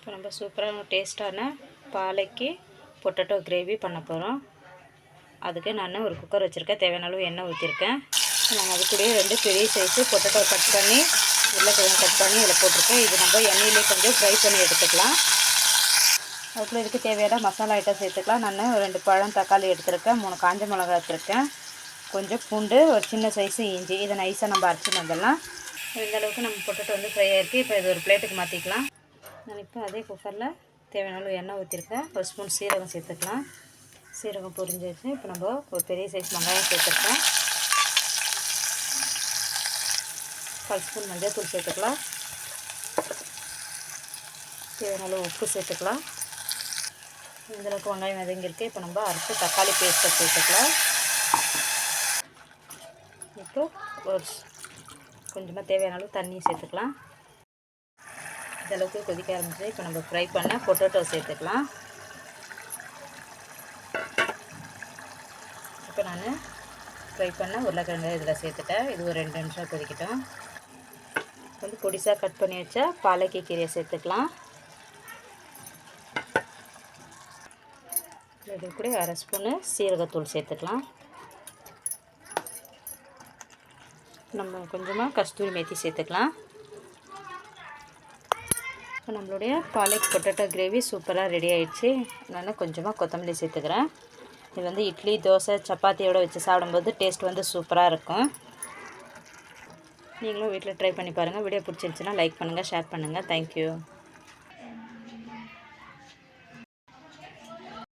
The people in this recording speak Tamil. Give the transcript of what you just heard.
இப்போ நம்ம சூப்பரான டேஸ்ட்டான பாலைக்கு பொட்டேட்டோ கிரேவி பண்ண போகிறோம். அதுக்கு நான் ஒரு குக்கர் வச்சுருக்கேன். தேவையான அளவு எண்ணெய் ஊற்றிருக்கேன். நான் அது கூடயே 2 பெரிய சைஸு பொட்டேட்டோ கட் பண்ணி உருளைக்கிழங்கு கட் பண்ணி இதில் போட்டிருக்கேன். இது நம்ம எண்ணெயிலே கொஞ்சம் ஃப்ரை பண்ணி எடுத்துக்கலாம். அதுக்குள்ளே இதுக்கு தேவையான மசாலா ஐட்டம் சேர்த்துக்கலாம். நான் 2 பழம் தக்காளி எடுத்துருக்கேன், 3 காஞ்ச மிளகா எடுத்துருக்கேன், கொஞ்சம் பூண்டு, ஒரு சின்ன சைஸு இஞ்சி. இதை நைஸாக நம்ம அரைச்சிட்டு வந்துடலாம். இந்தளவுக்கு நம்ம பொட்டேட்டோ வந்து ஃப்ரை ஆகிருக்கு. இப்போ இது ஒரு பிளேட்டுக்கு மாற்றிக்கலாம். நான் இப்போ அதே குக்கரில் தேவையான அளவு எண்ணெய் ஊற்றிருக்கேன். ஒரு ஸ்பூன் சீரகம் சேர்த்துக்கலாம். சீரகம் பொரிஞ்சிருச்சு. இப்போ நம்ம ஒரு பெரிய சைஸ் வெங்காயம் சேர்த்துருக்கேன். 1 ஸ்பூன் மஞ்சள் தூள் சேர்த்துக்கலாம். தேவையான அளவு உப்பு சேர்த்துக்கலாம். இந்தளவுக்கு வெங்காயம் வதங்கிருக்கு. இப்போ நம்ம அரைச்சி தக்காளி பேஸ்ட்டை சேர்த்துக்கலாம். இப்போ ஒரு கொஞ்சமாக தேவையான அளவு தண்ணி சேர்த்துக்கலாம். இந்தளவுக்கு கொதிக்க ஆரம்பிச்சு இப்போ நம்ம ஃப்ரை பண்ண பொட்டேட்டோ சேர்த்துக்கலாம். இப்போ நான் ஃப்ரை பண்ண உருளைக்கிழங்கு இதில் சேர்த்துட்டேன். இது ஒரு 2 நிமிஷம் கொதிக்கட்டும். வந்து பொடிசாக கட் பண்ணி வச்ச பாலக்கி கீரையை சேர்த்துக்கலாம். இது கூட 1/2 ஸ்பூனு சீரகத்தூள் சேர்த்துக்கலாம். நம்ம கொஞ்சமாக கஸ்தூரி மேத்தி சேர்த்துக்கலாம். இப்போ நம்மளுடைய பாலக் பொட்டேட்டோ கிரேவி சூப்பராக ரெடி ஆகிடுச்சு. நான் கொஞ்சமாக கொத்தமல்லி சேர்த்துக்கிறேன். இது வந்து இட்லி, தோசை, சப்பாத்தியோடு வச்சு சாப்பிடும்போது டேஸ்ட் வந்து சூப்பராக இருக்கும். நீங்களும் வீட்டில் ட்ரை பண்ணி பாருங்கள். வீடியோ பிடிச்சிருந்துச்சுன்னா லைக் பண்ணுங்கள், ஷேர் பண்ணுங்கள். தேங்க்யூ.